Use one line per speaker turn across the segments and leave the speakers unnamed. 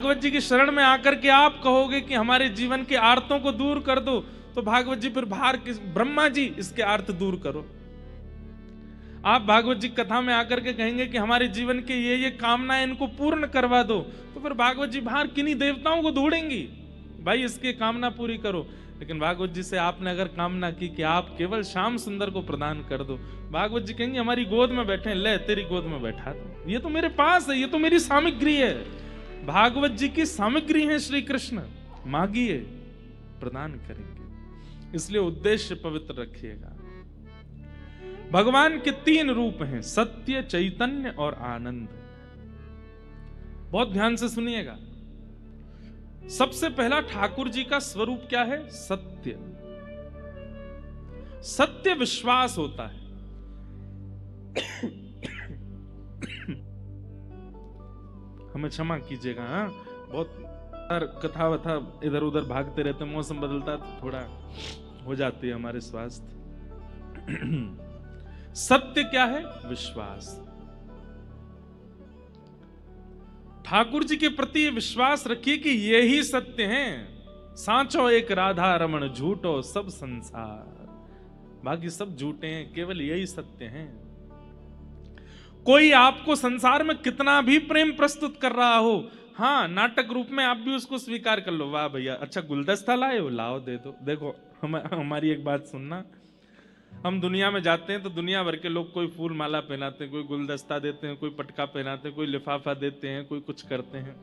भागवत जी की शरण में आकर के आप कहोगे कि हमारे जीवन के आर्तों को दूर कर दो, तो भागवत जी फिर ब्रह्मा जी इसके आर्त दूर करो। आप भागवत जी कथा में आकर के कहेंगे कि हमारे जीवन के ये कामनाएं इनको पूर्ण करवा दो, तो फिर भागवत जी बाहर किन्हीं देवताओं को ढूंढेंगी, भाई इसकी कामना पूरी करो। लेकिन भागवत जी से आपने अगर कामना की कि आप केवल श्याम सुंदर को प्रदान कर दो, भागवत जी कहेंगे हमारी गोद में बैठे, ले तेरी गोद में बैठा दो, ये तो मेरे पास है, ये तो मेरी सामग्री है। भागवत जी की सामग्री है श्री कृष्ण, मांगिए प्रदान करेंगे। इसलिए उद्देश्य पवित्र रखिएगा। भगवान के 3 रूप हैं, सत्य, चैतन्य और आनंद। बहुत ध्यान से सुनिएगा। सबसे पहला ठाकुर जी का स्वरूप क्या है? सत्य। सत्य विश्वास होता है। हमें क्षमा कीजिएगा, बहुत कथा वथा इधर उधर भागते रहते, मौसम बदलता तो थोड़ा हो जाती है हमारे स्वास्थ्य। सत्य क्या है? विश्वास। ठाकुर जी के प्रति विश्वास रखिए कि ये ही सत्य हैं। सांचो एक राधा रमण, झूठो सब संसार। बाकी सब झूठे हैं, केवल यही सत्य हैं। कोई आपको संसार में कितना भी प्रेम प्रस्तुत कर रहा हो, हाँ नाटक रूप में आप भी उसको स्वीकार कर लो, वाह भैया अच्छा गुलदस्ता लाए हो, लाओ दे दो। देखो हमारी एक बात सुनना, हम दुनिया में जाते हैं तो दुनिया भर के लोग कोई फूल माला पहनाते हैं, कोई गुलदस्ता देते हैं, कोई पटका पहनाते हैं, कोई लिफाफा देते हैं, कोई कुछ करते हैं।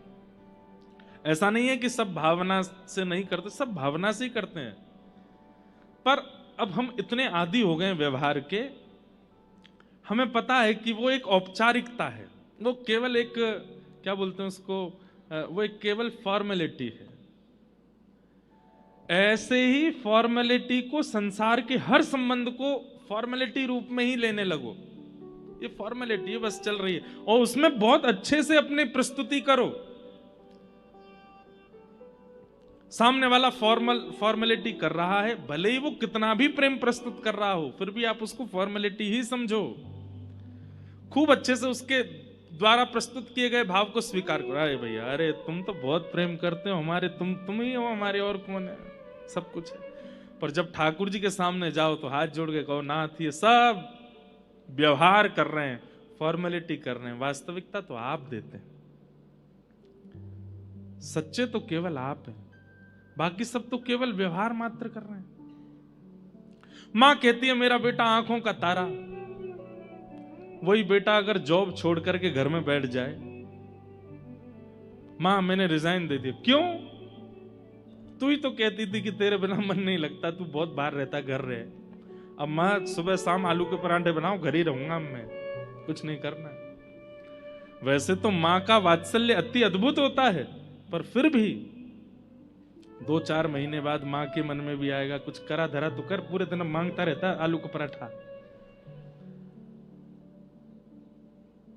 ऐसा नहीं है कि सब भावना से नहीं करते, सब भावना से ही करते हैं। पर अब हम इतने आदी हो गए व्यवहार के, हमें पता है कि वो एक औपचारिकता है, वो केवल एक क्या बोलते हैं उसको, वो एक केवल फॉर्मेलिटी है। ऐसे ही फॉर्मेलिटी को, संसार के हर संबंध को फॉर्मेलिटी रूप में ही लेने लगो। ये फॉर्मेलिटी है, बस चल रही है, और उसमें बहुत अच्छे से अपनी प्रस्तुति करो। सामने वाला फॉर्मेलिटी कर रहा है, भले ही वो कितना भी प्रेम प्रस्तुत कर रहा हो, फिर भी आप उसको फॉर्मेलिटी ही समझो। खूब अच्छे से उसके द्वारा प्रस्तुत किए गए भाव को स्वीकार करो। अरे भैया, अरे तुम तो बहुत प्रेम करते हो हमारे, तुम ही हो हमारे, और कौन है, सब कुछ है। पर जब ठाकुर जी के सामने जाओ तो हाथ जोड़ के कहो, नाथ ये सब व्यवहार कर रहे हैं, फॉर्मेलिटी कर रहे हैं, वास्तविकता तो आप देते हैं। सच्चे तो केवल आप हैं, बाकी सब तो केवल व्यवहार मात्र कर रहे हैं। मां कहती है मेरा बेटा आंखों का तारा, वही बेटा अगर जॉब छोड़ करके घर में बैठ जाए, मां मैंने रिजाइन दे दिया, क्यों? तू ही तो कहती थी कि तेरे बिना मन नहीं लगता, तू बहुत बाहर रहता, घर रहे। अब मां सुबह शाम आलू के परांठे बनाओ, घर ही रहूंगा मैं, कुछ नहीं करना है। वैसे तो मां का वात्सल्य अति अद्भुत होता है, पर फिर भी 2-4 महीने बाद मां के मन में भी आएगा कुछ करा धरा तो कर, पूरे दिन मांगता रहता है आलू का पराठा।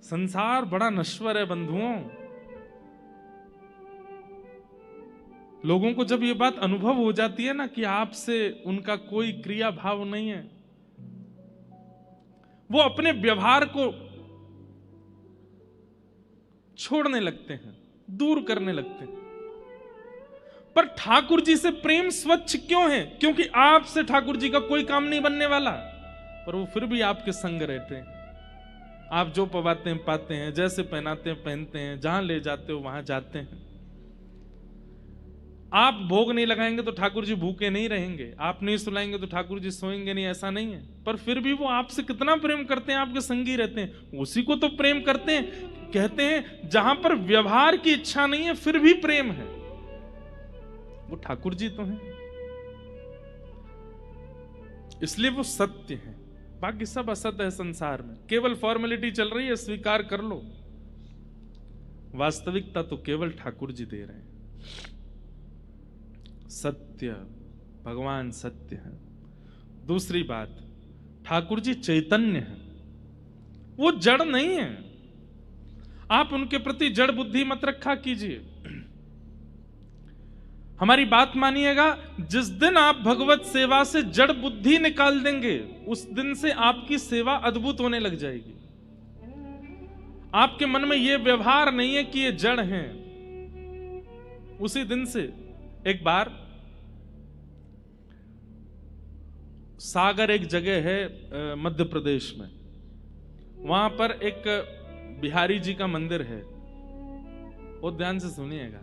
संसार बड़ा नश्वर है बंधुओं। लोगों को जब ये बात अनुभव हो जाती है ना कि आपसे उनका कोई क्रिया भाव नहीं है, वो अपने व्यवहार को छोड़ने लगते हैं, दूर करने लगते हैं। पर ठाकुर जी से प्रेम स्वच्छ क्यों है? क्योंकि आपसे ठाकुर जी का कोई काम नहीं बनने वाला, पर वो फिर भी आपके संग रहते हैं। आप जो पवाते हैं पाते हैं, जैसे पहनाते हैं पहनते हैं, जहां ले जाते हो वहां जाते हैं। आप भोग नहीं लगाएंगे तो ठाकुर जी भूखे नहीं रहेंगे, आप नहीं सुलाएंगे तो ठाकुर जी सोएंगे नहीं, ऐसा नहीं है। पर फिर भी वो आपसे कितना प्रेम करते हैं, आपके संगी रहते हैं, उसी को तो प्रेम करते हैं। कहते हैं जहां पर व्यवहार की इच्छा नहीं है फिर भी प्रेम है, वो ठाकुर जी तो हैं। इसलिए वो सत्य है, बाकी सब असत्य है संसार में। केवल फॉर्मेलिटी चल रही है, स्वीकार कर लो। वास्तविकता तो केवल ठाकुर जी दे रहे हैं। सत्य, भगवान सत्य है। दूसरी बात, ठाकुर जी चैतन्य है, वो जड़ नहीं है। आप उनके प्रति जड़ बुद्धि मत रखा कीजिए। हमारी बात मानिएगा, जिस दिन आप भगवत सेवा से जड़ बुद्धि निकाल देंगे, उस दिन से आपकी सेवा अद्भुत होने लग जाएगी। आपके मन में यह व्यवहार नहीं है कि ये जड़ हैं, उसी दिन से एक बार सागर एक जगह है मध्य प्रदेश में, वहां पर एक बिहारी जी का मंदिर है, बहुत ध्यान से सुनिएगा।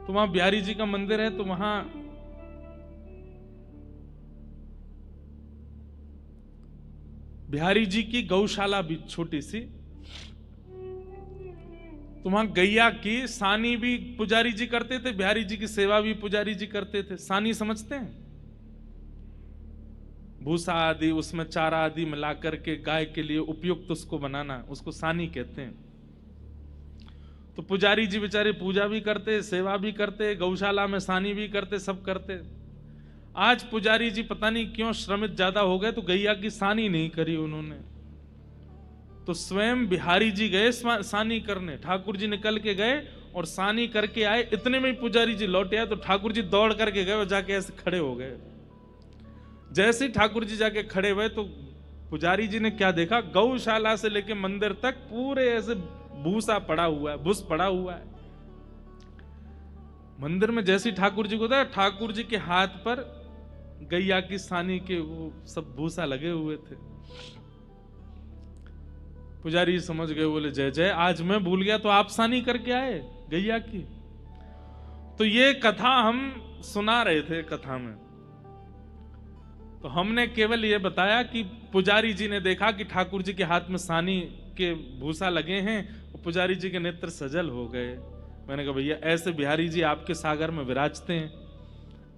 तो वहां बिहारी जी का मंदिर है, तो वहां बिहारी जी की गौशाला भी छोटी सी, तो वहां गैया की सानी भी पुजारी जी करते थे, बिहारी जी की सेवा भी पुजारी जी करते थे। सानी समझते हैं? भूसा आदि उसमें चारा आदि मिला करके गाय के लिए उपयुक्त उसको बनाना, उसको सानी कहते हैं। तो पुजारी जी बेचारे पूजा भी करते, सेवा भी करते, गौशाला में सानी भी करते, सब करते। आज पुजारी जी पता नहीं क्यों श्रमित ज्यादा हो गए, तो गैया की सानी नहीं करी उन्होंने। तो स्वयं बिहारी जी गए सानी करने, ठाकुर जी निकल के गए और सानी करके आए। इतने में ही पुजारी जी लौटे आए, तो ठाकुर जी दौड़ करके गए और जाके ऐसे खड़े हो गए। जैसे ही ठाकुर जी जाके खड़े हुए, तो पुजारी जी ने क्या देखा, गौशाला से लेके मंदिर तक पूरे ऐसे भूसा पड़ा हुआ है, भूस पड़ा हुआ है मंदिर में। जैसे ही ठाकुर जी को देखा, ठाकुर जी के हाथ पर गैया की सानी के वो सब भूसा लगे हुए थे। पुजारी समझ गए, बोले जय जय, आज मैं भूल गया तो आप सानी करके आए गैया की। तो ये कथा हम सुना रहे थे कथा में, तो हमने केवल ये बताया कि पुजारी जी ने देखा कि ठाकुर जी के हाथ में सानी के भूसा लगे हैं, और पुजारी जी के नेत्र सजल हो गए। मैंने कहा भैया ऐसे बिहारी जी आपके सागर में विराजते हैं।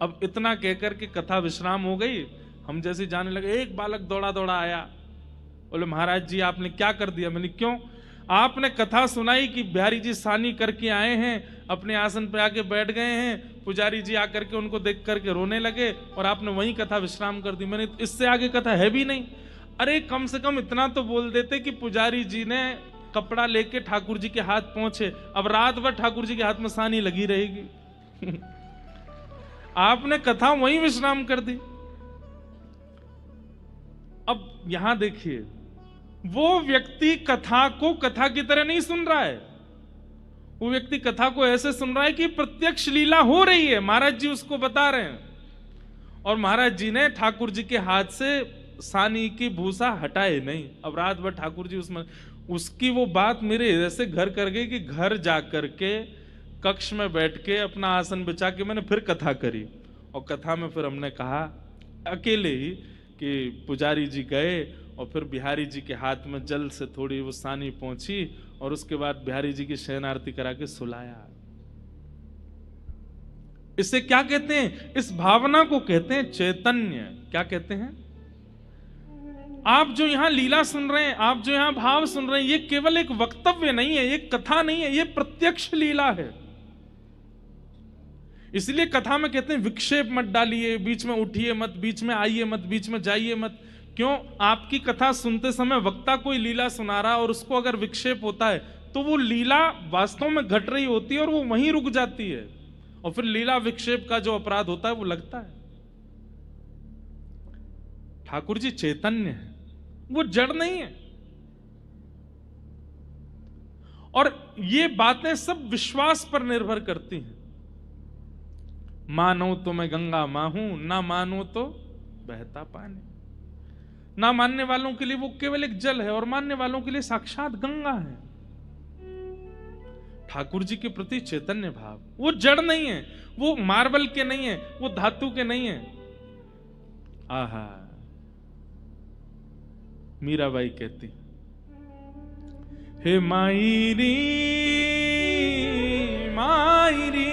अब इतना कहकर के कथा विश्राम हो गई। हम जैसे जाने लगे, एक बालक दौड़ा दौड़ा आया, बोले महाराज जी आपने क्या कर दिया? मैंने क्यों? आपने कथा सुनाई कि बिहारी जी सानी करके आए हैं, अपने आसन पे आके बैठ गए हैं, पुजारी जी आकर के उनको देख करके रोने लगे, और आपने वही कथा विश्राम कर दी। मैंने इससे आगे कथा है भी नहीं। अरे कम से कम इतना तो बोल देते कि पुजारी जी ने कपड़ा लेके ठाकुर जी के हाथ पहुंचे, अब रात भर ठाकुर जी के हाथ में सानी लगी रहेगी। आपने कथा वही विश्राम कर दी। अब यहां देखिए, वो व्यक्ति कथा को कथा की तरह नहीं सुन रहा है, वो व्यक्ति कथा को ऐसे सुन रहा है कि प्रत्यक्ष लीला हो रही है, महाराज जी उसको बता रहे हैं, और महाराज जी ने ठाकुर जी के हाथ से सानी की भूसा हटाए नहीं। अब रात भर ठाकुर जी उसमें, उसकी वो बात मेरे ऐसे घर कर गई कि घर जाकर के कक्ष में बैठ के अपना आसन बिछा के मैंने फिर कथा करी। और कथा में फिर हमने कहा अकेले ही कि पुजारी जी गए और फिर बिहारी जी के हाथ में जल से थोड़ी वो सानी पहुंची, और उसके बाद बिहारी जी की शयन आरती करा के सुलाया। इसे क्या कहते हैं? इस भावना को कहते हैं चैतन्य। क्या कहते हैं? आप जो यहां लीला सुन रहे हैं, आप जो यहां भाव सुन रहे हैं, ये केवल एक वक्तव्य नहीं है, ये कथा नहीं है, ये प्रत्यक्ष लीला है। इसलिए कथा में कहते हैं विक्षेप मत डालिए, बीच में उठिए मत, बीच में आइए मत, बीच में जाइए मत। क्यों? आपकी कथा सुनते समय वक्ता कोई लीला सुना रहा और उसको अगर विक्षेप होता है तो वो लीला वास्तव में घट रही होती है और वो वहीं रुक जाती है, और फिर लीला विक्षेप का जो अपराध होता है वो लगता है। ठाकुर जी चैतन्य है, वो जड़ नहीं है। और ये बातें सब विश्वास पर निर्भर करती हैं। मानो तो मैं गंगा मां हूं, ना मानो तो बहता पानी। ना मानने वालों के लिए वो केवल एक जल है, और मानने वालों के लिए साक्षात गंगा है। ठाकुर जी के प्रति चैतन्य भाव, वो जड़ नहीं है, वो मार्बल के नहीं है, वो धातु के नहीं है। आहा, मीराबाई कहती, हे मायरी मायरी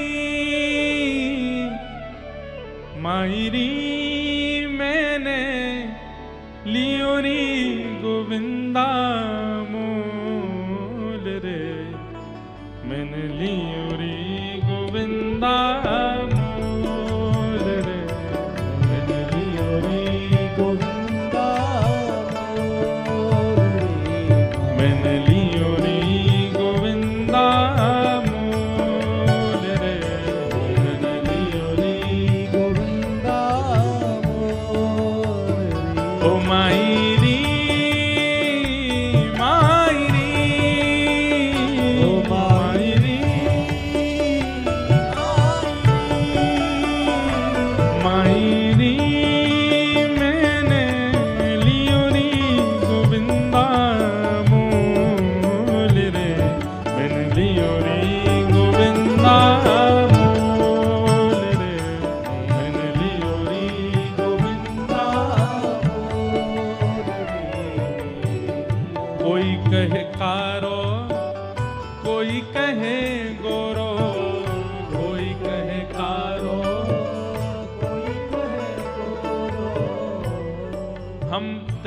मायरी मैंने लियो री गोविंदा मोल रे, मैंने लियो री गोविंदा मोल रे, मैंने लियो री गोविंदा मोल रे, मैंने लियो री गोविंदा मोल रे, मैंने लियो री गोविंदा मोल रे। ओ मायरी मायरी, ओ मायरी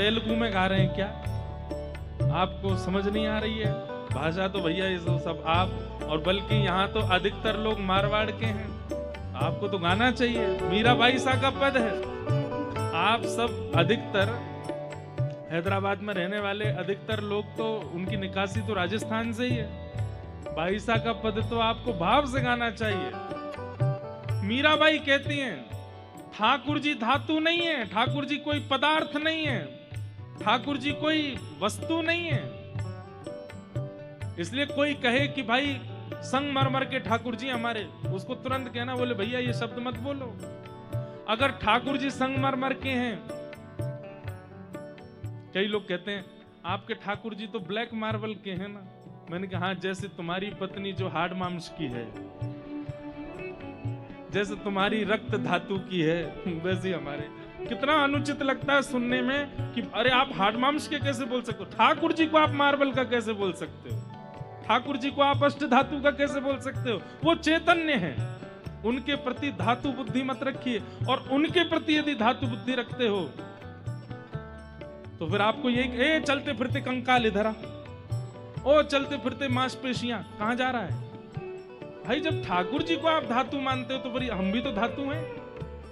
तेलुगु में गा रहे हैं क्या? आपको समझ नहीं आ रही है भाषा? तो भैया ये सब आप, और बल्कि यहाँ तो अधिकतर लोग मारवाड़ के हैं, आपको तो गाना चाहिए। मीराबाई सा का पद है। आप सब अधिकतर हैदराबाद में रहने वाले अधिकतर लोग तो उनकी निकासी तो राजस्थान से ही है। बाईसा का पद तो आपको भाव से गाना चाहिए। मीराबाई कहती हैं ठाकुर जी धातु नहीं है, ठाकुर जी कोई पदार्थ नहीं है, ठाकुर जी कोई वस्तु नहीं है। इसलिए कोई कहे कि भाई संगमरमर के ठाकुर जी हमारे, उसको तुरंत कहना बोले भैया ये शब्द मत बोलो। अगर ठाकुर जी संगमरमर के हैं, कई लोग कहते हैं आपके ठाकुर जी तो ब्लैक मार्बल के हैं ना। मैंने कहा हाँ, जैसे तुम्हारी पत्नी जो हार्ड मांस की है, जैसे तुम्हारी रक्त धातु की है, वैसे हमारे। कितना अनुचित लगता है सुनने में कि अरे आप हार्ड मांस के कैसे बोल सकते हो? ठाकुर जी को आप मार्बल का कैसे बोल सकते हो? ठाकुर जी को आप अष्ट धातु का कैसे बोल सकते हो? वो चैतन्य है, उनके प्रति धातु बुद्धि मत रखिए। और उनके प्रति यदि धातु बुद्धि रखते हो तो फिर आपको यही चलते फिरते कंकाल इधर आ, ओ चलते फिरते मांसपेशियां, कहां जा रहा है भाई? जब ठाकुर जी को आप धातु मानते हो तो फिर हम भी तो धातु हैं,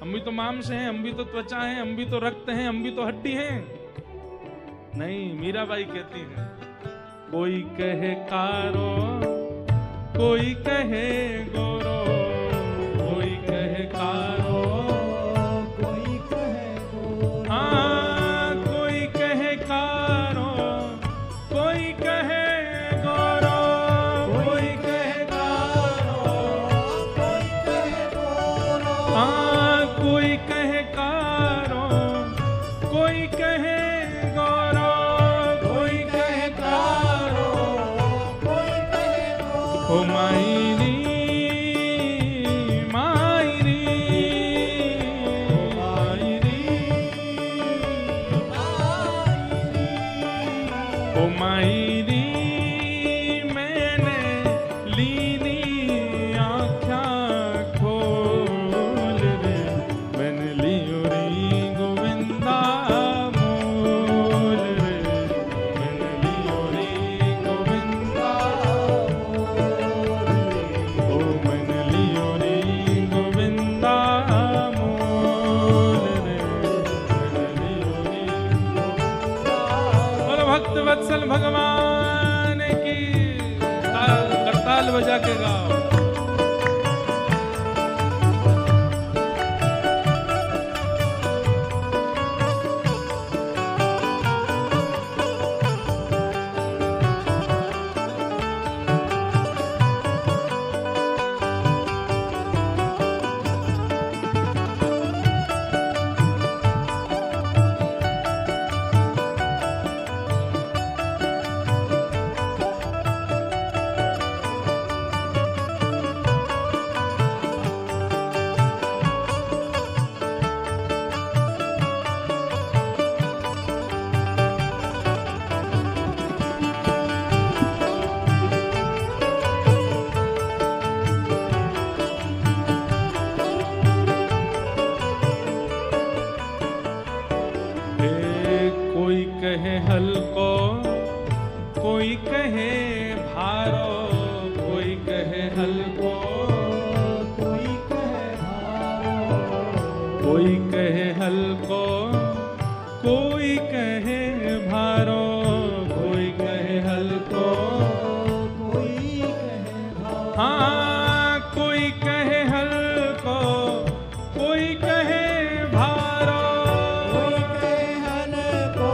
हम भी तो मांस हैं, हम भी तो त्वचा हैं, हम भी तो रक्त हैं, हम भी तो हड्डी हैं। नहीं, मीराबाई कहती हैं कोई कहे कारो, कोई कहे गोरो, कोई कहे कारो, कोई कहे गोरो, हाँ कोई कहे कारो, कोई कहे गोरो, कोई कहे कारो, कोई कहे गोरो, हाँ कोई कहे कारो, कोई कहे गोरो, कोई कहे कारो, कोई कहे गोरो। ओ मायरी मायरी मायरी ओ मायरी मैंने लीनी आँखा खोल रे, मैंने लियो री गोविंदा मोल रे, मैंने लियो री गोविंदा ओ मैंने लियो री गोविंदा मोल रे, मैंने लियो री गोविंदा। बोलो भक्त वत्सल भगवान की, करताल बजा के गाओ। कोई कहे हल्को, कोई कहे भारो, कोई कहे हल्को, कोई कहे भारो, कोई कहे हल्को, कोई कहे भारो, कोई कहे हल्को, कोई कहे भारो, हाँ कोई कहे हल्को, कोई कहे भारो, कोई कहे हल्को,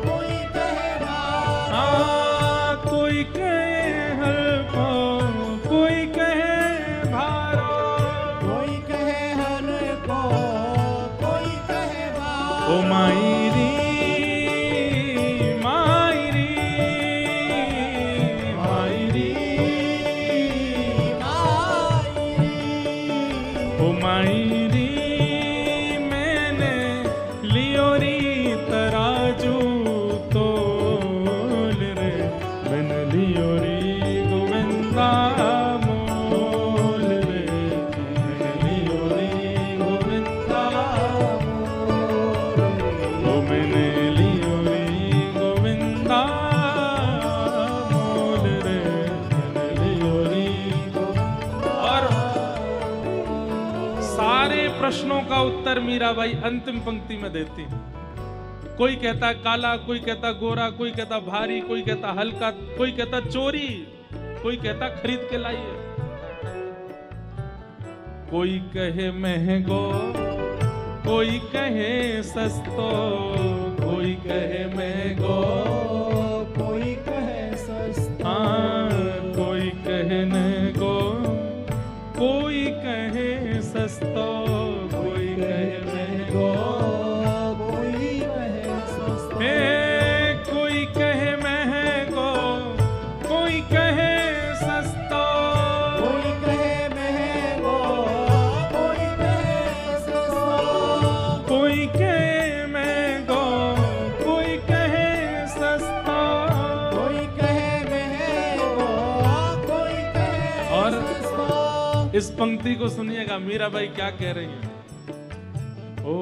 कोई कहे भारो, हाँ कोई कहे हल्को, कोई कहे भारो, कोई कहे हल्को, कोई कहे भारो। ओ मायरी प्रश्नों का उत्तर मीराबाई अंतिम पंक्ति में देती हैं। कोई कहता काला, कोई कहता गोरा, कोई कहता भारी, कोई कहता हल्का, कोई कहता चोरी, कोई कहता खरीद के लाइए। कोई कहे महंगो, कोई कहे सस्तो, कोई कहे महंगो,
कोई कहे सस्तो,
कोई कहे महंगो, कोई कहे सस्तो, कोई कहे महंगो,
कोई कहे सस्तो,
कोई कहे महंगो, कोई कहे सस्तो,
कोई कहे महंगो, कोई कहे सस्तो,
कोई कहे महंगो, कोई कहे सस्तो,
कोई कहे महंगो, कोई कहे
और
सस्तो।
इस पंक्ति को सुनिएगा, मीराबाई क्या कह रही है। ओ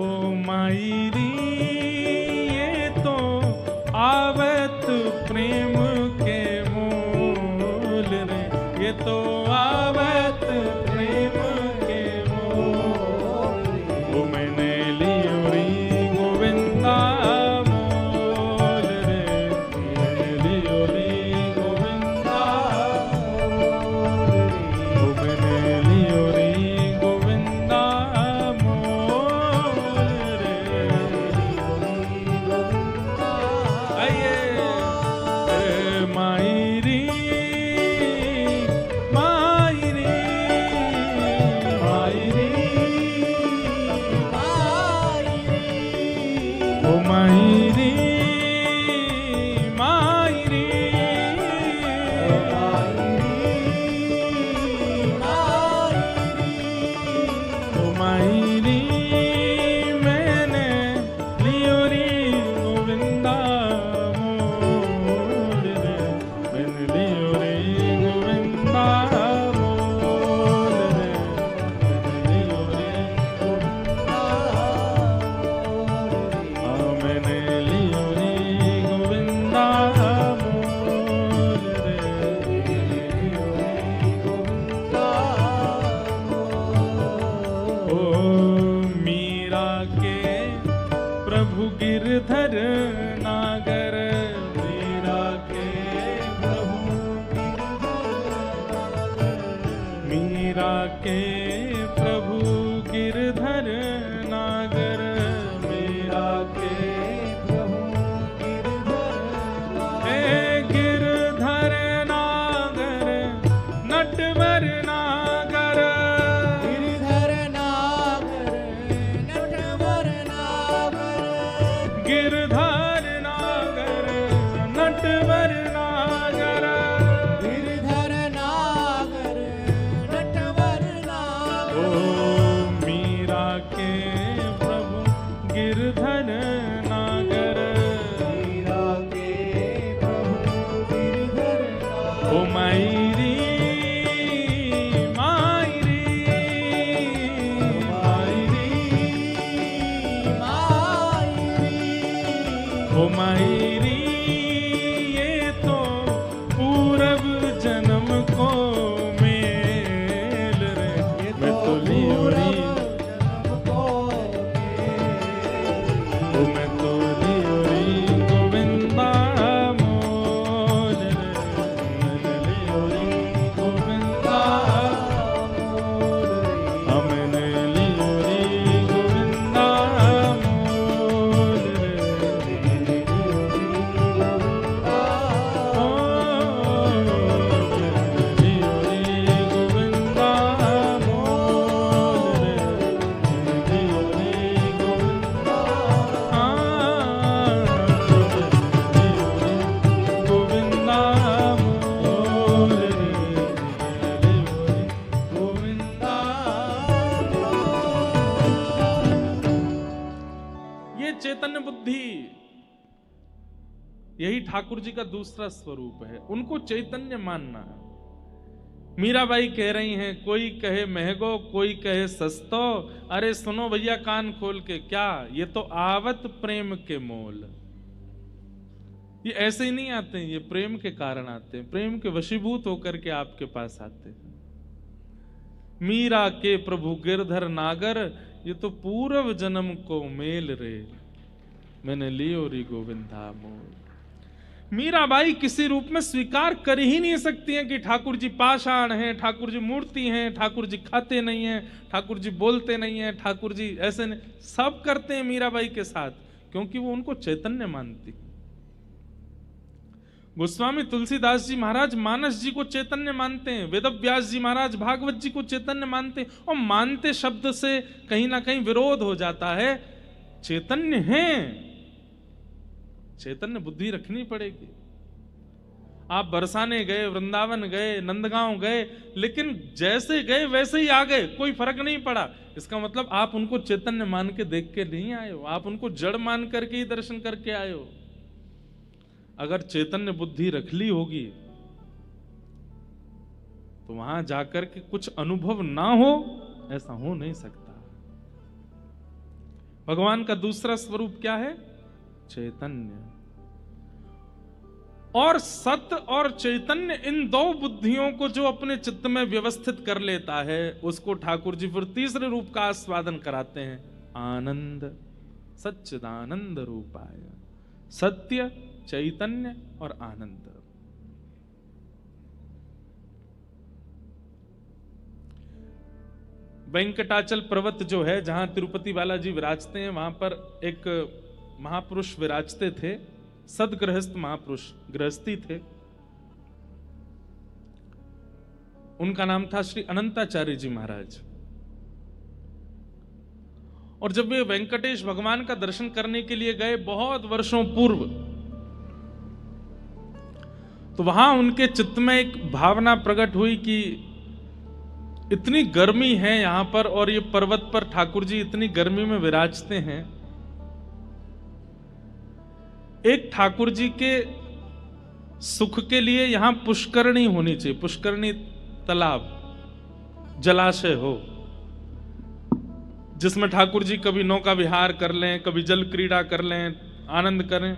मायरी ये तो आवत प्रेम के मोल रे, ये तो आवत प्रेम के मोल रे। ओ मैंने लियो री गोविंदा मोल रे, मैंने लियो री गोविंदा मोल रे। ओ मैंने लियो री गोविंदा मोल रे। आइए मायरी मायरी मायरी ओ मायरी मायरी ओ मायरी मैंने लियो री गोविंदा मोल रे, मैंने लियो री गोविंदा मोल रे, मैंने लियो री मैंने लियो री गोविंदा मोल रे। ओ मीरा के प्रभु गिरधर नागर, मीरा के प्रभु मीरा के प्रभु गिरधर नागर, मीरा के गिरधर नागर, नटवर नागर,
गिरधर नागर, नटवर नागर,
गिरधर नागर, नटवर नागर,
गिरधर नागर, नटवर नागर।
ओ मीरा के प्रभु गिरधर नागर,
मीरा के प्रभु गिरधर नागर।
ओ मायरी मायरी ओ मायरी ये तो पूरब जन्म को मेल रे, मैं तो लियो री ओ मैं तो लियो री गोविंदा मोल रे, मैंने लियो री गोविंदा मोल रे, मैंने लियो री गोविंदा मोल रे, मैंने लियो री गोविंदा चैतन्य बुद्धि, यही ठाकुर जी का दूसरा स्वरूप है। उनको चैतन्य मानना है। मीराबाई कह रही हैं, कोई कहे महंगो, कोई कहे सस्तो। अरे सुनो भैया कान खोल के, क्या ये तो आवत प्रेम के मोल। ये ऐसे ही नहीं आते हैं, ये प्रेम के कारण आते हैं, प्रेम के वशीभूत होकर के आपके पास आते हैं। मीरा के प्रभु गिरधर नागर, ये तो पूर्व जन्म को मेल रे, मैंने लियो री गोविंदा मोल। मीराबाई किसी रूप में स्वीकार कर ही नहीं सकती हैं कि ठाकुर जी पाषाण हैं, ठाकुर जी मूर्ति हैं, ठाकुर जी खाते नहीं हैं, ठाकुर जी बोलते नहीं हैं, ठाकुर जी ऐसे नहीं, सब करते हैं मीराबाई के साथ, क्योंकि वो उनको चैतन्य मानती। गोस्वामी तुलसीदास जी महाराज मानस जी को चैतन्य मानते हैं, वेदव्यास जी महाराज भागवत जी को चैतन्य मानते हैं, और मानते शब्द से कहीं ना कहीं विरोध हो जाता है। चैतन्य हैं, चैतन्य बुद्धि रखनी पड़ेगी। आप बरसाने गए, वृंदावन गए, नंदगांव गए, लेकिन जैसे गए वैसे ही आ गए, कोई फर्क नहीं पड़ा। इसका मतलब आप उनको चैतन्य मान के देख के नहीं आए हो, आप उनको जड़ मान करके ही दर्शन करके आए हो। अगर चैतन्य बुद्धि रख ली होगी तो वहां जाकर के कुछ अनुभव ना हो, ऐसा हो नहीं सकता। भगवान का दूसरा स्वरूप क्या है? चैतन्य। और सत्य और चैतन्य, इन दो बुद्धियों को जो अपने चित्त में व्यवस्थित कर लेता है, उसको ठाकुर जी फिर तीसरे रूप का आस्वादन कराते हैं, आनंद। सच्चिदानंद रूपाय, सत्य, चैतन्य और आनंद। वेंकटाचल पर्वत जो है, जहां तिरुपति बालाजी विराजते हैं, वहां पर एक महापुरुष विराजते थे, सदगृहस्थ महापुरुष, गृहस्थी थे। उनका नाम था श्री अनंताचार्य जी महाराज। और जब वे वेंकटेश भगवान का दर्शन करने के लिए गए बहुत वर्षों पूर्व, तो वहां उनके चित्त में एक भावना प्रकट हुई कि इतनी गर्मी है यहां पर, और ये पर्वत पर ठाकुर जी इतनी गर्मी में विराजते हैं। एक ठाकुर जी के सुख के लिए यहां पुष्करणी होनी चाहिए, पुष्करणी तालाब, जलाशय हो, जिसमें ठाकुर जी कभी नौका विहार कर लें, कभी जल क्रीड़ा कर लें, आनंद करें।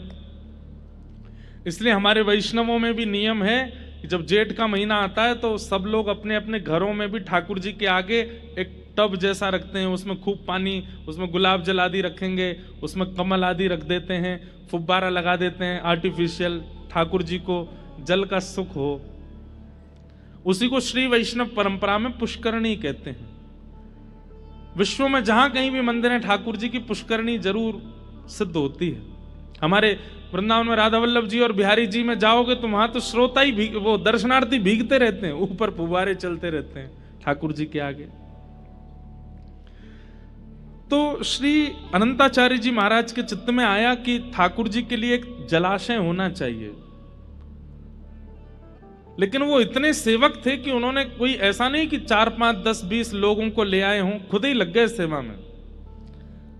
इसलिए हमारे वैष्णवों में भी नियम है कि जब जेठ का महीना आता है तो सब लोग अपने अपने घरों में भी ठाकुर जी के आगे एक टब जैसा रखते हैं, उसमें खूब पानी, उसमें गुलाब जल आदि रखेंगे, उसमें कमल आदि रख देते हैं, फुब्बारा लगा देते हैं आर्टिफिशियल, ठाकुर जी को जल का सुख हो। उसी को श्री वैष्णव परंपरा में पुष्करणी कहते हैं। विश्व में जहां कहीं भी मंदिर है, ठाकुर जी की पुष्करणी जरूर सिद्ध होती है। हमारे वृंदावन में राधा वल्लभ जी और बिहारी जी में जाओगे तो वहां तो श्रोता ही वो दर्शनार्थी भीगते रहते हैं, ऊपर फुब्बारे चलते रहते हैं ठाकुर जी के आगे। तो श्री अनंताचार्य जी महाराज के चित्त में आया कि ठाकुर जी के लिए एक जलाशय होना चाहिए। लेकिन वो इतने सेवक थे कि उन्होंने कोई ऐसा नहीं कि 4, 5, 10, 20 लोगों को ले आए हों, खुद ही लग गए सेवा में।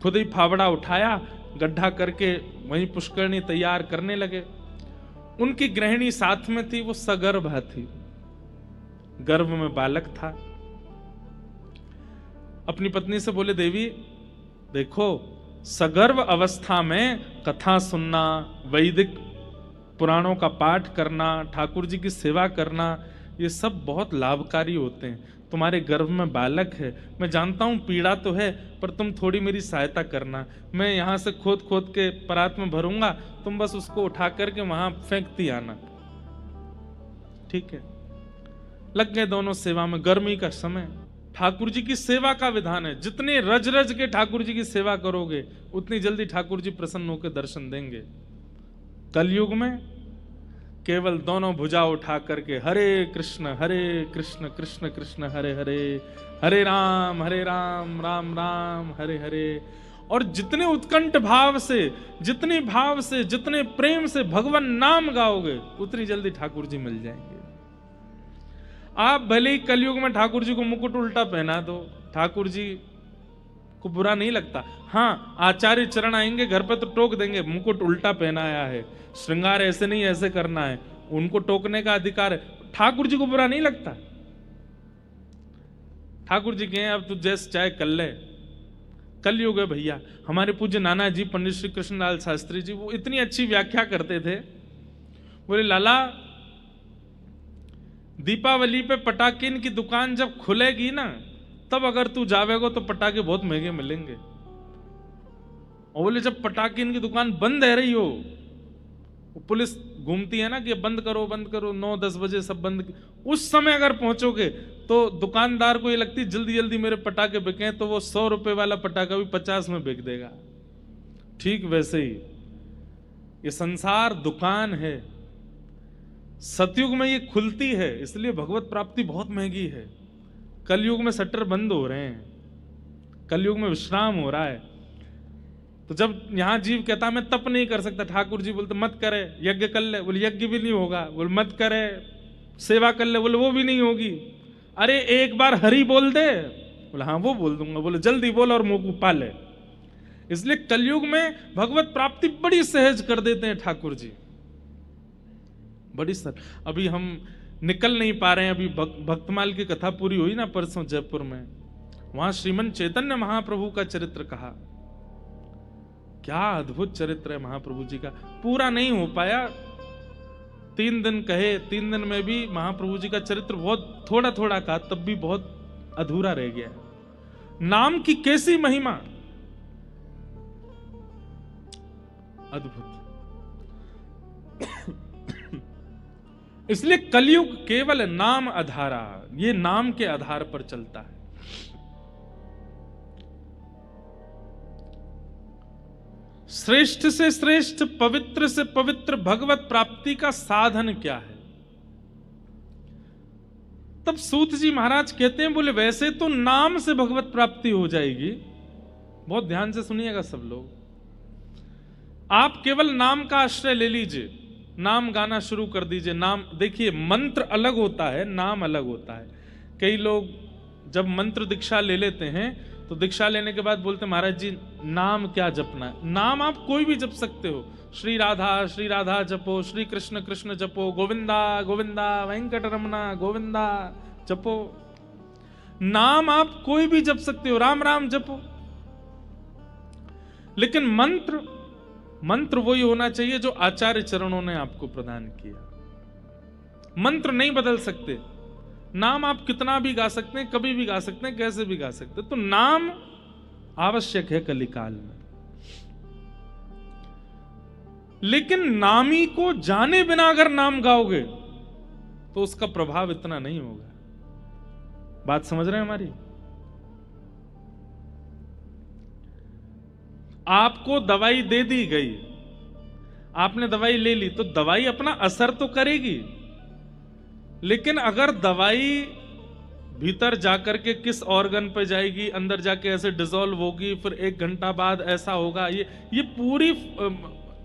खुद ही फावड़ा उठाया, गड्ढा करके वहीं पुष्करणी तैयार करने लगे। उनकी गृहिणी साथ में थी, वो सगर्भा थी, गर्भ में बालक था। अपनी पत्नी से बोले, देवी देखो, सगर्भ अवस्था में कथा सुनना, वैदिक पुराणों का पाठ करना, ठाकुर जी की सेवा करना, ये सब बहुत लाभकारी होते हैं। तुम्हारे गर्भ में बालक है, मैं जानता हूं पीड़ा तो है, पर तुम थोड़ी मेरी सहायता करना। मैं यहां से खोद खोद के परात में भरूंगा, तुम बस उसको उठा करके वहां फेंकती आना, ठीक है? लग गए दोनों सेवा में। गर्मी का समय, ठाकुर जी की सेवा का विधान है, जितने रज रज के ठाकुर जी की सेवा करोगे उतनी जल्दी ठाकुर जी प्रसन्न होकर दर्शन देंगे। कलयुग में केवल दोनों भुजा उठा करके हरे कृष्ण कृष्ण कृष्ण हरे हरे, हरे राम राम राम हरे हरे, और जितने उत्कंठ भाव से, जितने भाव से, जितने प्रेम से भगवान नाम गाओगे उतनी जल्दी ठाकुर जी मिल जाएंगे। आप भले ही कलयुग में ठाकुर जी को मुकुट उल्टा पहना दो, ठाकुर जी को बुरा नहीं लगता। हाँ, आचार्य चरण आएंगे घर पे तो टोक देंगे, मुकुट उल्टा पहनाया है, श्रृंगार ऐसे नहीं ऐसे करना है, उनको टोकने का अधिकार है। ठाकुर जी को बुरा नहीं लगता। ठाकुर जी कहें अब तू जैसे चाहे कर ले, कलयुग है भैया। हमारे पूज्य नाना जी पंडित श्री कृष्णलाल शास्त्री जी, वो इतनी अच्छी व्याख्या करते थे। बोले, लाला दीपावली पे पटाकिन की दुकान जब खुलेगी ना, तब अगर तू जावेगा तो पटाखे बहुत महंगे मिलेंगे। और बोले जब पटाखे इनकी दुकान बंद है रही हो, पुलिस घूमती है ना कि बंद करो 9-10 बजे सब बंद, उस समय अगर पहुंचोगे तो दुकानदार को ये लगती जल्दी जल्दी मेरे पटाखे बिके, तो वो 100 रुपए वाला पटाखा भी 50 में बिक देगा। ठीक वैसे ही ये संसार दुकान है। सतयुग में ये खुलती है, इसलिए भगवत प्राप्ति बहुत महंगी है। कलयुग में शटर बंद हो रहे हैं, कलयुग में विश्राम हो रहा है। तो जब यहां जीव कहता मैं तप नहीं कर सकता, ठाकुर जी बोलते मत करे, यज्ञ कर ले, बोले यज्ञ भी नहीं होगा, बोले मत करे, सेवा कर ले, बोले वो भी नहीं होगी। अरे एक बार हरि बोल दे, बोले हाँ वो बोल दूंगा, बोले जल्दी बोल और मुंह पा ले। इसलिए कलयुग में भगवत प्राप्ति बड़ी सहज कर देते हैं ठाकुर जी, बड़ी सर। अभी हम निकल नहीं पा रहे हैं, अभी भक्तमाल की कथा पूरी हुई ना परसों जयपुर में, वहां श्रीमन चैतन्य महाप्रभु का चरित्र कहा। क्या अद्भुत चरित्र है महाप्रभु जी का, पूरा नहीं हो पाया, 3 दिन कहे, 3 दिन में भी महाप्रभु जी का चरित्र बहुत थोड़ा थोड़ा कहा, तब भी बहुत अधूरा रह गया। नाम की कैसी महिमा, अद्भुत। इसलिए कलयुग केवल नाम आधारा, ये नाम के आधार पर चलता है। श्रेष्ठ से श्रेष्ठ, पवित्र से पवित्र भगवत प्राप्ति का साधन क्या है? तब सूत जी महाराज कहते हैं, बोले वैसे तो नाम से भगवत प्राप्ति हो जाएगी। बहुत ध्यान से सुनिएगा सब लोग, आप केवल नाम का आश्रय ले लीजिए, नाम गाना शुरू कर दीजिए। नाम देखिए, मंत्र अलग होता है, नाम अलग होता है। कई लोग जब मंत्र दीक्षा ले लेते हैं तो दीक्षा लेने के बाद बोलते हैं महाराज जी नाम क्या जपना है? नाम आप कोई भी जप सकते हो, श्री राधा जपो, श्री कृष्ण कृष्ण जपो, गोविंदा गोविंदा वेंकट रमना गोविंदा जपो। नाम आप कोई भी जप सकते हो, राम राम जपो। लेकिन मंत्र वही होना चाहिए जो आचार्य चरणों ने आपको प्रदान किया। मंत्र नहीं बदल सकते, नाम आप कितना भी गा सकते हैं, कभी भी गा सकते हैं, कैसे भी गा सकते हैं। तो नाम आवश्यक है कलिकाल में। लेकिन नामी को जाने बिना अगर नाम गाओगे तो उसका प्रभाव इतना नहीं होगा। बात समझ रहे हैं हमारी? आपको दवाई दे दी गई, आपने दवाई ले ली, तो दवाई अपना असर तो करेगी, लेकिन अगर दवाई भीतर जाकर के किस ऑर्गन पे जाएगी, अंदर जाके ऐसे डिसॉल्व होगी, फिर 1 घंटा बाद ऐसा होगा, ये पूरी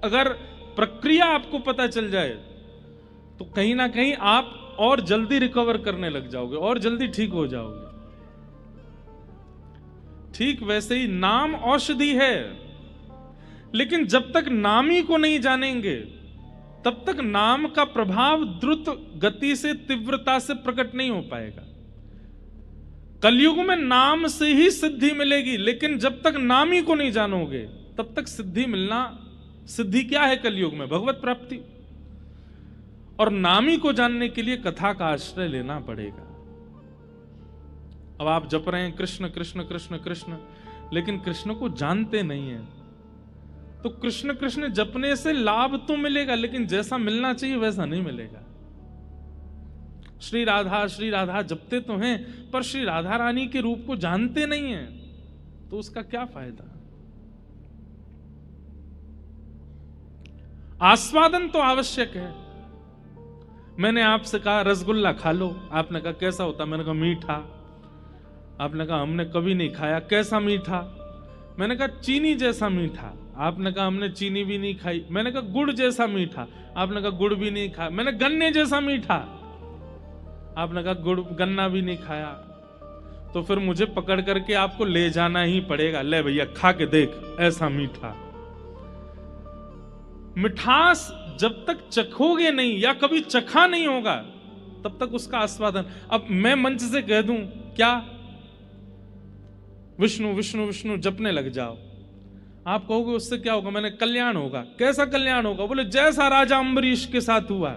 अगर प्रक्रिया आपको पता चल जाए तो कहीं ना कहीं आप और जल्दी रिकवर करने लग जाओगे और जल्दी ठीक हो जाओगे। ठीक वैसे ही नाम औषधि है, लेकिन जब तक नामी को नहीं जानेंगे तब तक नाम का प्रभाव द्रुत गति से, तीव्रता से प्रकट नहीं हो पाएगा। कलयुग में नाम से ही सिद्धि मिलेगी, लेकिन जब तक नामी को नहीं जानोगे तब तक सिद्धि मिलना, सिद्धि क्या है कलयुग में? भगवत प्राप्ति। और नामी को जानने के लिए कथा का आश्रय लेना पड़ेगा। अब आप जप रहे हैं कृष्ण कृष्ण कृष्ण कृष्ण, लेकिन कृष्ण को जानते नहीं है, तो कृष्ण कृष्ण जपने से लाभ तो मिलेगा, लेकिन जैसा मिलना चाहिए वैसा नहीं मिलेगा। श्री राधा जपते तो हैं, पर श्री राधा रानी के रूप को जानते नहीं हैं, तो उसका क्या फायदा? आस्वादन तो आवश्यक है। मैंने आपसे कहा रसगुल्ला खा लो, आपने कहा कैसा होता? मैंने कहा मीठा। आपने कहा हमने कभी नहीं खाया, कैसा मीठा? मैंने कहा चीनी जैसा मीठा। आपने कहा हमने चीनी भी नहीं खाई। मैंने कहा गुड़ जैसा मीठा। आपने कहा गुड़ भी नहीं खाया। मैंने गन्ने जैसा मीठा। आपने कहा गुड़ गन्ना भी नहीं खाया। तो फिर मुझे पकड़ करके आपको ले जाना ही पड़ेगा, ले भैया खा के देख, ऐसा मीठा। मिठास जब तक चखोगे नहीं या कभी चखा नहीं होगा तब तक उसका आस्वादन। अब मैं मंच से कह दूं क्या, विष्णु विष्णु विष्णु जपने लग जाओ, आप कहोगे उससे क्या होगा? मैंने कल्याण होगा। कैसा कल्याण होगा? बोले जैसा राजा अम्बरीश के साथ हुआ।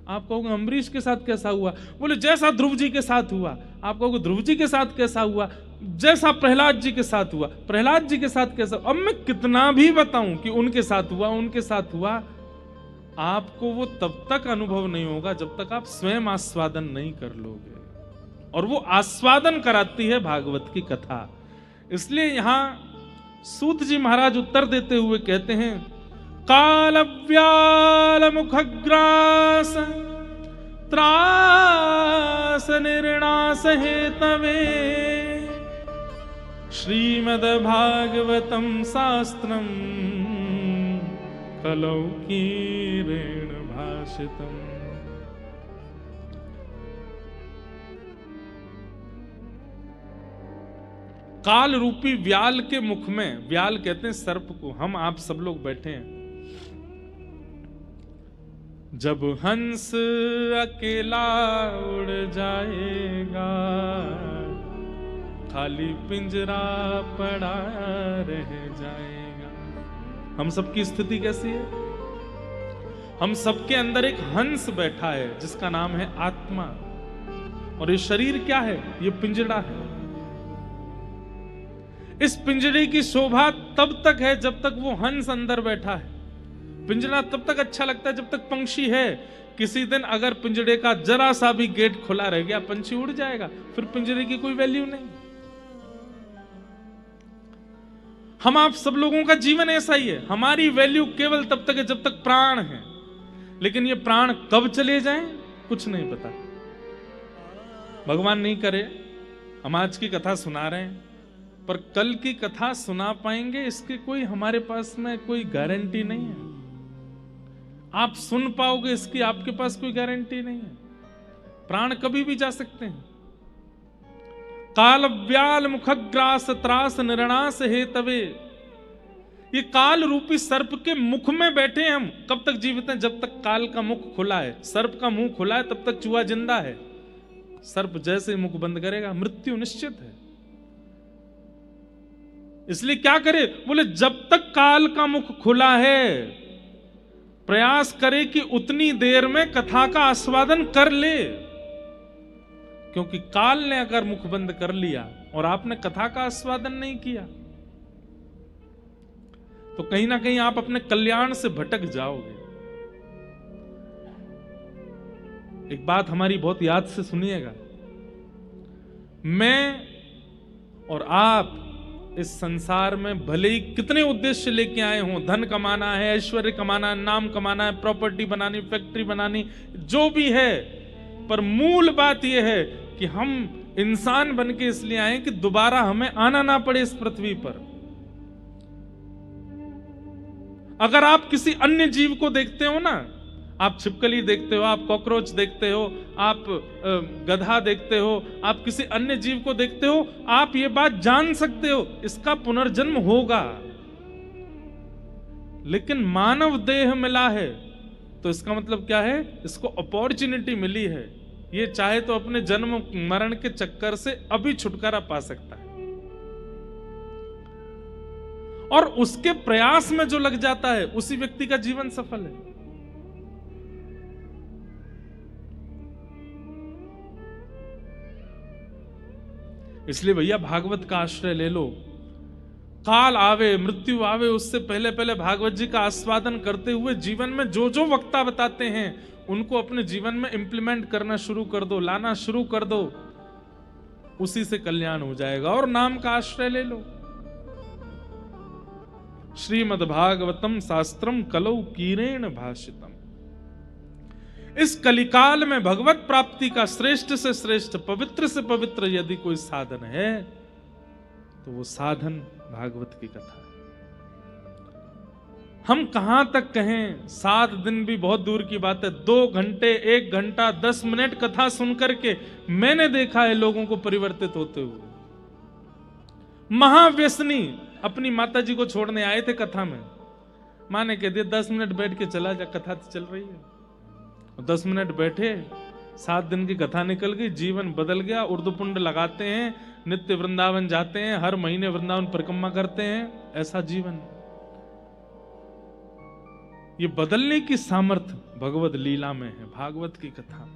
आप कहोगे अम्बरीश के साथ कैसा हुआ? बोले जैसा ध्रुव जी के साथ हुआ। आप कहोगे ध्रुव जी के साथ कैसा हुआ, जैसा प्रहलाद जी के साथ हुआ। प्रहलाद जी के साथ कैसा, अब मैं कितना भी बताऊं कि उनके साथ हुआ उनके साथ हुआ, आपको वो तब तक अनुभव नहीं होगा जब तक आप स्वयं आस्वादन नहीं कर लोगे। और वो आस्वादन कराती है भागवत की कथा। इसलिए यहां सूत जी महाराज उत्तर देते हुए कहते हैं, कालव्याल मुखग्रास त्रास निर्णास हेतवे श्रीमद् भागवतम शास्त्रम कलौकीरेण भाषितम। काल रूपी व्याल के मुख में, व्याल कहते हैं सर्प को, हम आप सब लोग बैठे हैं। जब हंस अकेला उड़ जाएगा, खाली पिंजरा पड़ा रह जाएगा। हम सबकी स्थिति कैसी है? हम सबके अंदर एक हंस बैठा है जिसका नाम है आत्मा, और ये शरीर क्या है? ये पिंजरा है। इस पिंजरे की शोभा तब तक है जब तक वो हंस अंदर बैठा है। पिंजरा तब तक अच्छा लगता है जब तक पंछी है। किसी दिन अगर पिंजरे का जरा सा भी गेट खुला रह गया, पंछी उड़ जाएगा, फिर पिंजरे की कोई वैल्यू नहीं। हम आप सब लोगों का जीवन ऐसा ही है। हमारी वैल्यू केवल तब तक है जब तक प्राण है, लेकिन ये प्राण कब चले जाएं कुछ नहीं पता। भगवान नहीं करे, हम आज की कथा सुना रहे हैं, पर कल की कथा सुना पाएंगे इसकी कोई हमारे पास में कोई गारंटी नहीं है। आप सुन पाओगे इसकी आपके पास कोई गारंटी नहीं है। प्राण कभी भी जा सकते हैं। काल व्याल मुखग्रास त्रास निर्णास हेतवे, ये काल रूपी सर्प के मुख में बैठे हम। कब तक जीवित हैं? जब तक काल का मुख खुला है। सर्प का मुंह खुला है तब तक चूहा जिंदा है। सर्प जैसे मुख बंद करेगा मृत्यु निश्चित है। इसलिए क्या करे? बोले जब तक काल का मुख खुला है प्रयास करे कि उतनी देर में कथा का आस्वादन कर ले, क्योंकि काल ने अगर मुख बंद कर लिया और आपने कथा का आस्वादन नहीं किया तो कहीं ना कहीं आप अपने कल्याण से भटक जाओगे। एक बात हमारी बहुत याद से सुनिएगा, मैं और आप इस संसार में भले ही कितने उद्देश्य लेके आए हों, धन कमाना है, ऐश्वर्य कमाना है, नाम कमाना है, प्रॉपर्टी बनानी, फैक्ट्री बनानी, जो भी है, पर मूल बात यह है कि हम इंसान बन के इसलिए आए कि दोबारा हमें आना ना पड़े इस पृथ्वी पर। अगर आप किसी अन्य जीव को देखते हो ना, आप छिपकली देखते हो, आप कॉकरोच देखते हो, आप गधा देखते हो, आप किसी अन्य जीव को देखते हो, आप ये बात जान सकते हो इसका पुनर्जन्म होगा। लेकिन मानव देह मिला है तो इसका मतलब क्या है? इसको अपॉर्चुनिटी मिली है। ये चाहे तो अपने जन्म मरण के चक्कर से अभी छुटकारा पा सकता है, और उसके प्रयास में जो लग जाता है उसी व्यक्ति का जीवन सफल है। इसलिए भैया भागवत का आश्रय ले लो। काल आवे, मृत्यु आवे, उससे पहले पहले भागवत जी का आस्वादन करते हुए जीवन में जो जो वक्ता बताते हैं उनको अपने जीवन में इंप्लीमेंट करना शुरू कर दो, लाना शुरू कर दो, उसी से कल्याण हो जाएगा। और नाम का आश्रय ले लो। श्रीमद् भागवतम शास्त्रम कलौ कीरेण भाषितम। इस कलिकाल में भगवत प्राप्ति का श्रेष्ठ से श्रेष्ठ, पवित्र से पवित्र यदि कोई साधन है तो वो साधन भागवत की कथा है। हम कहां तक कहें, 7 दिन भी बहुत दूर की बात है। 2 घंटे, 1 घंटा, 10 मिनट कथा सुन करके मैंने देखा है लोगों को परिवर्तित होते हुए। महाव्यसनी अपनी माता जी को छोड़ने आए थे कथा में, मां ने कह दिया 10 मिनट बैठ के चला जा, कथा तो चल रही है। 10 मिनट बैठे, 7 दिन की कथा निकल गई, जीवन बदल गया। उर्दू पुंड लगाते हैं, नित्य वृंदावन जाते हैं, हर महीने वृंदावन परिक्रमा करते हैं। ऐसा जीवन, ये बदलने की सामर्थ्य भगवत लीला में है, भागवत की कथा।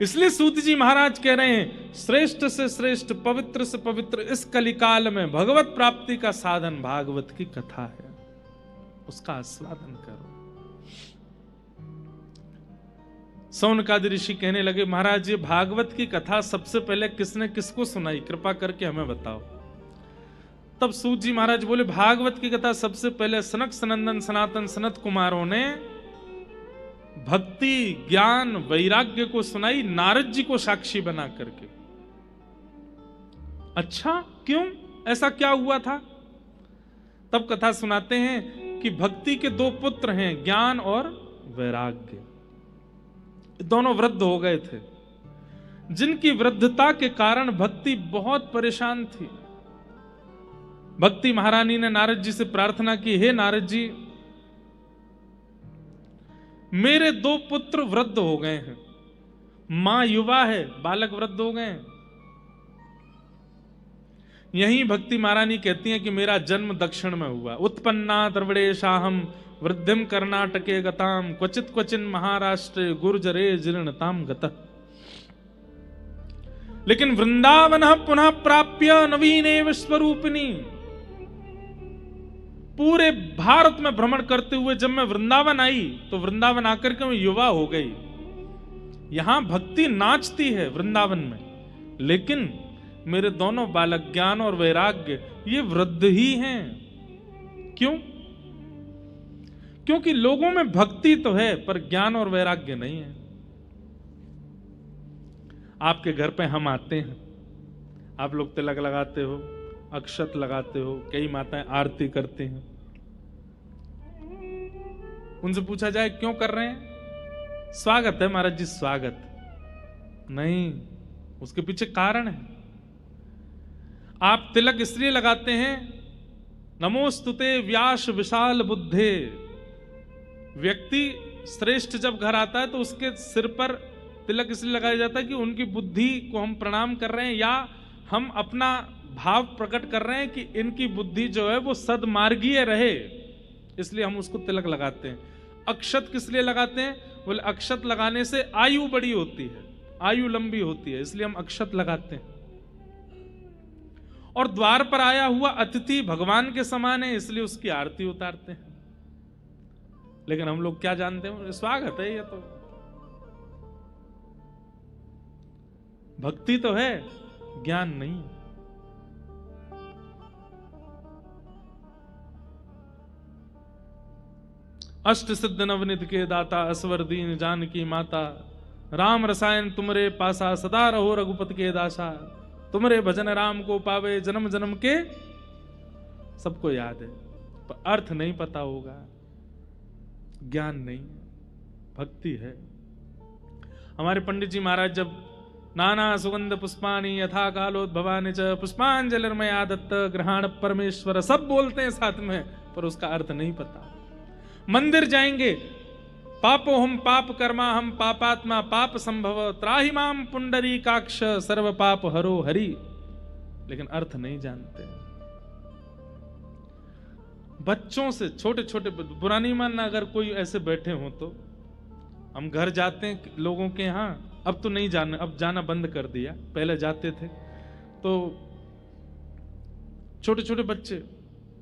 इसलिए सूत जी महाराज कह रहे हैं, श्रेष्ठ से श्रेष्ठ, पवित्र से पवित्र इस कलिकाल में भगवत प्राप्ति का साधन भागवत की कथा है, उसका आस्वादन करो। सौनकादि ऋषि कहने लगे, महाराज ये भागवत की कथा सबसे पहले किसने किसको सुनाई, कृपा करके हमें बताओ। तब सूत जी महाराज बोले, भागवत की कथा सबसे पहले सनक सनंदन सनातन सनत कुमारों ने भक्ति ज्ञान वैराग्य को सुनाई, नारद जी को साक्षी बना करके। अच्छा, क्यों, ऐसा क्या हुआ था? तब कथा सुनाते हैं कि भक्ति के दो पुत्र हैं, ज्ञान और वैराग्य, दोनों वृद्ध हो गए थे, जिनकी वृद्धता के कारण भक्ति बहुत परेशान थी। भक्ति महारानी ने नारद जी से प्रार्थना की, हे नारद जी, मेरे दो पुत्र वृद्ध हो गए हैं, मां युवा है, बालक वृद्ध हो गए हैं। यही भक्ति महारानी कहती हैं कि मेरा जन्म दक्षिण में हुआ, उत्पन्ना द्रविड़ेशाहम वृद्धिम कर्नाटके गताम क्वचित क्वचिन महाराष्ट्रे गुर्जरे जीर्णताम गतः। लेकिन वृंदावन पुनः प्राप्य नवीने विश्वरूपिणी, पूरे भारत में भ्रमण करते हुए जब मैं वृंदावन आई तो वृंदावन आकर के मैं युवा हो गई। यहां भक्ति नाचती है वृंदावन में, लेकिन मेरे दोनों बालक ज्ञान और वैराग्य ये वृद्ध ही हैं। क्यों? क्योंकि लोगों में भक्ति तो है पर ज्ञान और वैराग्य नहीं है। आपके घर पे हम आते हैं, आप लोग तिलक लगाते हो, अक्षत लगाते हो, कई माताएं आरती करती हैं। उनसे पूछा जाए क्यों कर रहे हैं? स्वागत है महाराज जी, स्वागत नहीं, उसके पीछे कारण है। आप तिलक इसलिए लगाते हैं, नमोस्तुते व्यास विशाल बुद्धे। व्यक्ति श्रेष्ठ जब घर आता है तो उसके सिर पर तिलक इसलिए लगाया जाता है कि उनकी बुद्धि को हम प्रणाम कर रहे हैं, या हम अपना भाव प्रकट कर रहे हैं कि इनकी बुद्धि जो है वो सदमार्गीय रहे, इसलिए हम उसको तिलक लगाते हैं। अक्षत किस लिए लगाते हैं? बोले अक्षत लगाने से आयु बड़ी होती है, आयु लंबी होती है, इसलिए हम अक्षत लगाते हैं। और द्वार पर आया हुआ अतिथि भगवान के समान है, इसलिए उसकी आरती उतारते हैं। लेकिन हम लोग क्या जानते हैं, स्वागत है, ये तो भक्ति तो है, ज्ञान नहीं। अष्ट सिद्ध नवनिध के दाता, असवर दीन जानकी माता, राम रसायन तुमरे पासा, सदा रहो रघुपति के दासा, तुमरे भजन राम को पावे, जन्म जन्म के। सबको याद है पर अर्थ नहीं पता होगा, ज्ञान नहीं, भक्ति है। हमारे पंडित जी महाराज जब नाना सुगंध पुष्पाणि यथा कालोद्भवानि च पुष्पांजलिर्मया दत्त ग्रहण परमेश्वर, सब बोलते हैं साथ में, पर उसका अर्थ नहीं पता। मंदिर जाएंगे, पापो हम पाप कर्मा हम पापात्मा पाप संभव, त्राहि माम पुंडरीकाक्ष सर्व पाप हरो हरि, लेकिन अर्थ नहीं जानते। बच्चों से, छोटे छोटे, बुरा नहीं मानना अगर कोई ऐसे बैठे हो तो। हम घर जाते हैं लोगों के यहाँ, अब तो नहीं जाना, अब जाना बंद कर दिया, पहले जाते थे। तो छोटे छोटे बच्चे,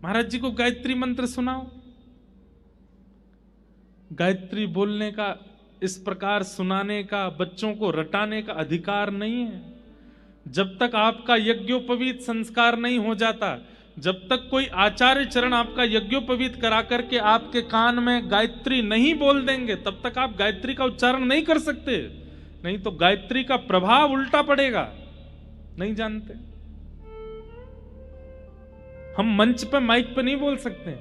महाराज जी को गायत्री मंत्र सुनाओ। गायत्री बोलने का, इस प्रकार सुनाने का, बच्चों को रटाने का अधिकार नहीं है। जब तक आपका यज्ञोपवीत संस्कार नहीं हो जाता, जब तक कोई आचार्य चरण आपका यज्ञोपवीत करा करके आपके कान में गायत्री नहीं बोल देंगे, तब तक आप गायत्री का उच्चारण नहीं कर सकते। नहीं तो गायत्री का प्रभाव उल्टा पड़ेगा। नहीं जानते, हम मंच पे माइक पे नहीं बोल सकते।